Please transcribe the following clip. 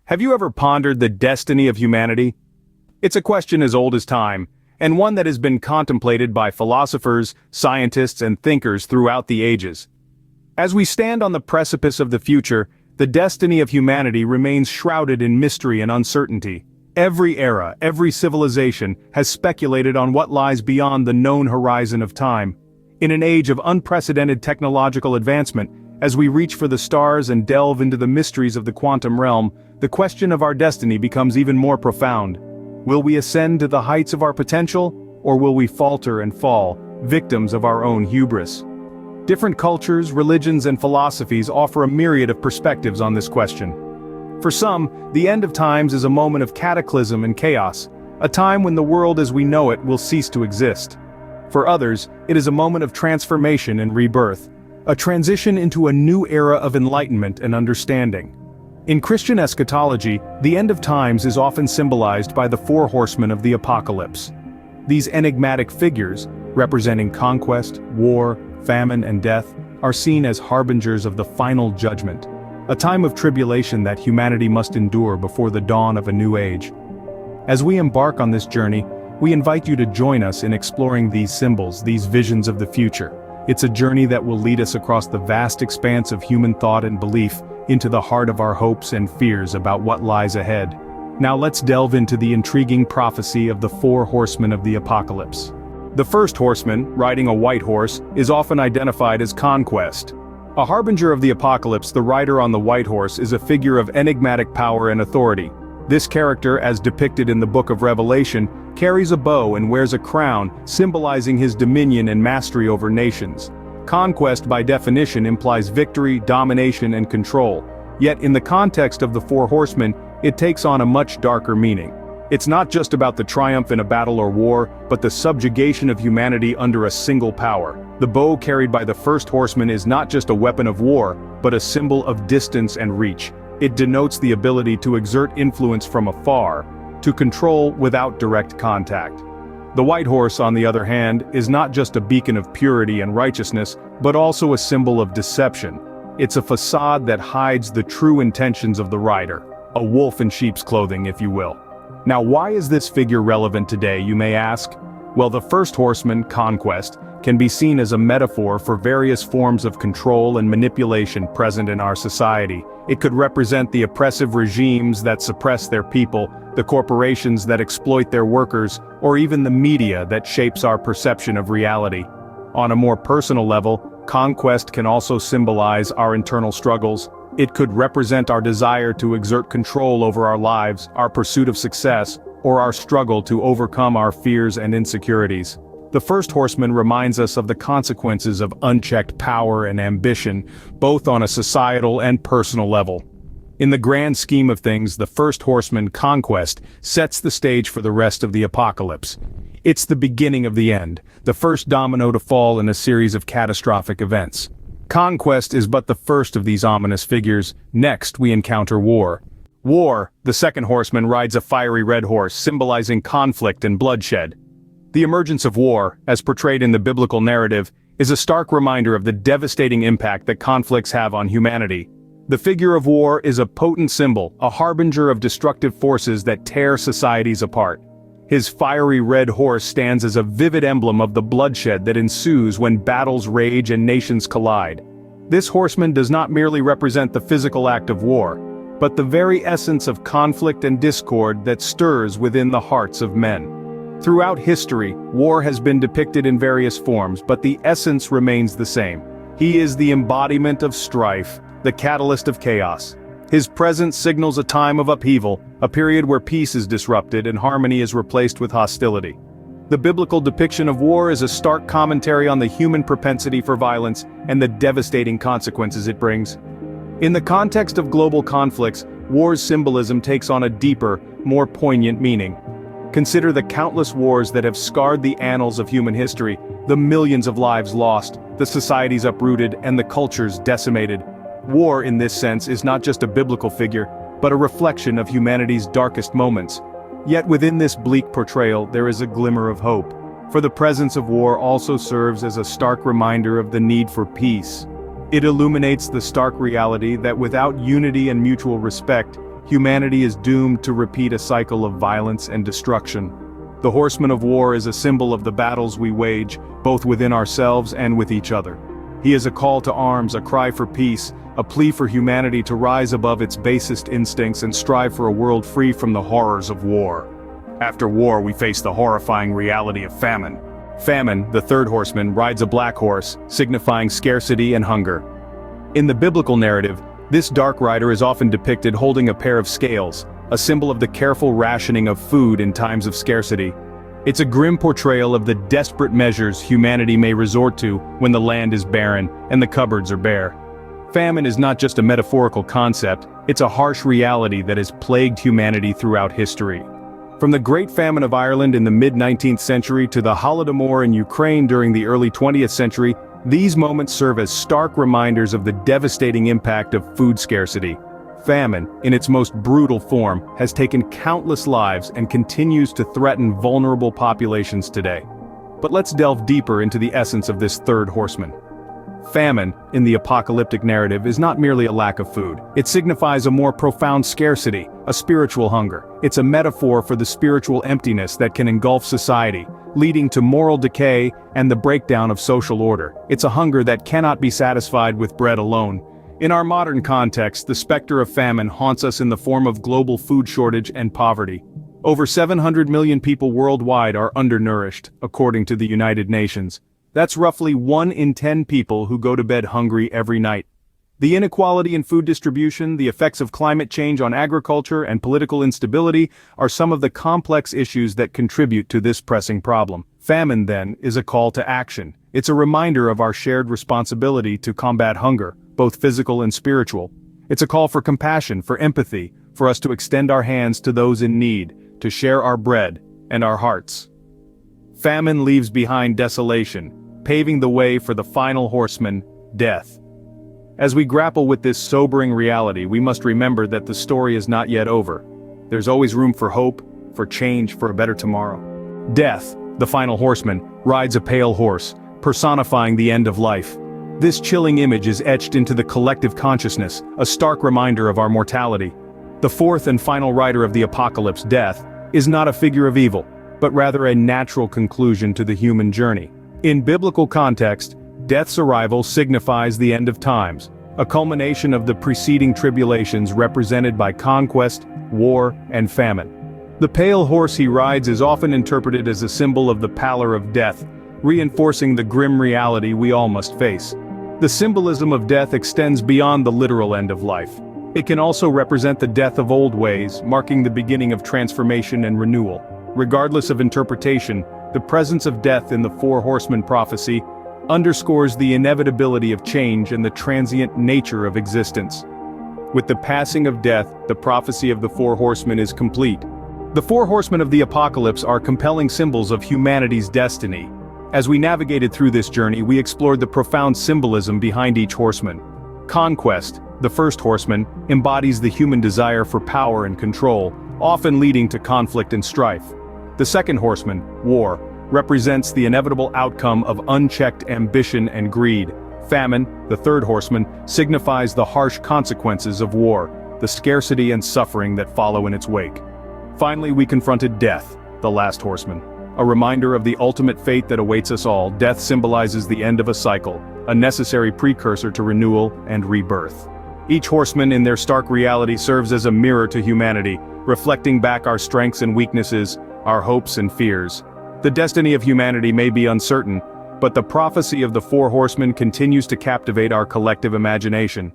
Have you ever pondered the destiny of humanity? It's a question as old as time, and one that has been contemplated by philosophers, scientists, and thinkers throughout the ages. As we stand on the precipice of the future, the destiny of humanity remains shrouded in mystery and uncertainty. Every era, every civilization, has speculated on what lies beyond the known horizon of time. In an age of unprecedented technological advancement, as we reach for the stars and delve into the mysteries of the quantum realm, the question of our destiny becomes even more profound. Will we ascend to the heights of our potential, or will we falter and fall, victims of our own hubris? Different cultures, religions, and philosophies offer a myriad of perspectives on this question. For some, the end of times is a moment of cataclysm and chaos, a time when the world as we know it will cease to exist. For others, it is a moment of transformation and rebirth, a transition into a new era of enlightenment and understanding. In Christian eschatology, the end of times is often symbolized by the four horsemen of the Apocalypse. These enigmatic figures, representing conquest, war, famine, and death, are seen as harbingers of the final judgment, a time of tribulation that humanity must endure before the dawn of a new age. As we embark on this journey, we invite you to join us in exploring these symbols, these visions of the future. It's a journey that will lead us across the vast expanse of human thought and belief, into the heart of our hopes and fears about what lies ahead. Now let's delve into the intriguing prophecy of the four horsemen of the Apocalypse. The first horseman, riding a white horse, is often identified as Conquest. A harbinger of the apocalypse, the rider on the white horse is a figure of enigmatic power and authority. This character, as depicted in the book of Revelation, carries a bow and wears a crown, symbolizing his dominion and mastery over nations. Conquest by definition implies victory, domination, and control. Yet in the context of the four horsemen, it takes on a much darker meaning. It's not just about the triumph in a battle or war, but the subjugation of humanity under a single power. The bow carried by the first horseman is not just a weapon of war, but a symbol of distance and reach. It denotes the ability to exert influence from afar, to control without direct contact. The white horse, on the other hand, is not just a beacon of purity and righteousness, but also a symbol of deception. It's a facade that hides the true intentions of the rider, a wolf in sheep's clothing, if you will. Now, why is this figure relevant today, you may ask? Well, the first horseman, Conquest, can be seen as a metaphor for various forms of control and manipulation present in our society. It could represent the oppressive regimes that suppress their people, the corporations that exploit their workers, or even the media that shapes our perception of reality. On a more personal level, Conquest can also symbolize our internal struggles. It could represent our desire to exert control over our lives, our pursuit of success, or our struggle to overcome our fears and insecurities. The first horseman reminds us of the consequences of unchecked power and ambition, both on a societal and personal level. In the grand scheme of things, the first horseman, Conquest, sets the stage for the rest of the apocalypse. It's the beginning of the end, the first domino to fall in a series of catastrophic events. Conquest is but the first of these ominous figures. Next, we encounter war. War, the second horseman rides a fiery red horse, symbolizing conflict and bloodshed. The emergence of war, as portrayed in the biblical narrative, is a stark reminder of the devastating impact that conflicts have on humanity. The figure of war is a potent symbol, a harbinger of destructive forces that tear societies apart. His fiery red horse stands as a vivid emblem of the bloodshed that ensues when battles rage and nations collide. This horseman does not merely represent the physical act of war, but the very essence of conflict and discord that stirs within the hearts of men. Throughout history, war has been depicted in various forms, but the essence remains the same. He is the embodiment of strife, the catalyst of chaos. His presence signals a time of upheaval, a period where peace is disrupted and harmony is replaced with hostility. The biblical depiction of war is a stark commentary on the human propensity for violence and the devastating consequences it brings. In the context of global conflicts, war's symbolism takes on a deeper, more poignant meaning. Consider the countless wars that have scarred the annals of human history, the millions of lives lost, the societies uprooted, and the cultures decimated. War, in this sense, is not just a biblical figure, but a reflection of humanity's darkest moments. Yet within this bleak portrayal, there is a glimmer of hope. For the presence of war also serves as a stark reminder of the need for peace. It illuminates the stark reality that without unity and mutual respect, humanity is doomed to repeat a cycle of violence and destruction. The horseman of war is a symbol of the battles we wage, both within ourselves and with each other. He is a call to arms, a cry for peace, a plea for humanity to rise above its basest instincts and strive for a world free from the horrors of war. After war, we face the horrifying reality of famine. Famine, the third horseman, rides a black horse, signifying scarcity and hunger. In the biblical narrative, this dark rider is often depicted holding a pair of scales, a symbol of the careful rationing of food in times of scarcity. It's a grim portrayal of the desperate measures humanity may resort to when the land is barren and the cupboards are bare. Famine is not just a metaphorical concept, it's a harsh reality that has plagued humanity throughout history. From the Great Famine of Ireland in the mid-19th century to the Holodomor in Ukraine during the early 20th century, these moments serve as stark reminders of the devastating impact of food scarcity. Famine, in its most brutal form, has taken countless lives and continues to threaten vulnerable populations today. But let's delve deeper into the essence of this third horseman. Famine, in the apocalyptic narrative, is not merely a lack of food. It signifies a more profound scarcity, a spiritual hunger. It's a metaphor for the spiritual emptiness that can engulf society, leading to moral decay and the breakdown of social order. It's a hunger that cannot be satisfied with bread alone. In our modern context, the specter of famine haunts us in the form of global food shortage and poverty. Over 700 million people worldwide are undernourished, according to the United Nations. That's roughly 1 in 10 people who go to bed hungry every night. The inequality in food distribution, the effects of climate change on agriculture, and political instability are some of the complex issues that contribute to this pressing problem. Famine, then, is a call to action. It's a reminder of our shared responsibility to combat hunger, both physical and spiritual. It's a call for compassion, for empathy, for us to extend our hands to those in need, to share our bread and our hearts. Famine leaves behind desolation, paving the way for the final horseman, death. As we grapple with this sobering reality, we must remember that the story is not yet over. There's always room for hope, for change, for a better tomorrow. Death, the final horseman, rides a pale horse, personifying the end of life. This chilling image is etched into the collective consciousness, a stark reminder of our mortality. The fourth and final rider of the apocalypse, death, is not a figure of evil, but rather a natural conclusion to the human journey. In biblical context, death's arrival signifies the end of times, a culmination of the preceding tribulations represented by conquest, war, and famine. The pale horse he rides is often interpreted as a symbol of the pallor of death, reinforcing the grim reality we all must face. The symbolism of death extends beyond the literal end of life. It can also represent the death of old ways, marking the beginning of transformation and renewal. Regardless of interpretation, the presence of death in the four horsemen prophecy underscores the inevitability of change and the transient nature of existence. With the passing of death, the prophecy of the four horsemen is complete. The four horsemen of the apocalypse are compelling symbols of humanity's destiny. As we navigated through this journey, we explored the profound symbolism behind each horseman. Conquest, the first horseman, embodies the human desire for power and control, often leading to conflict and strife. The second horseman, war, represents the inevitable outcome of unchecked ambition and greed. Famine, the third horseman, signifies the harsh consequences of war, the scarcity and suffering that follow in its wake. Finally, we confronted death, the last horseman. A reminder of the ultimate fate that awaits us all. Death symbolizes the end of a cycle, a necessary precursor to renewal and rebirth. Each horseman in their stark reality serves as a mirror to humanity, reflecting back our strengths and weaknesses, our hopes and fears. The destiny of humanity may be uncertain, but the prophecy of the four horsemen continues to captivate our collective imagination.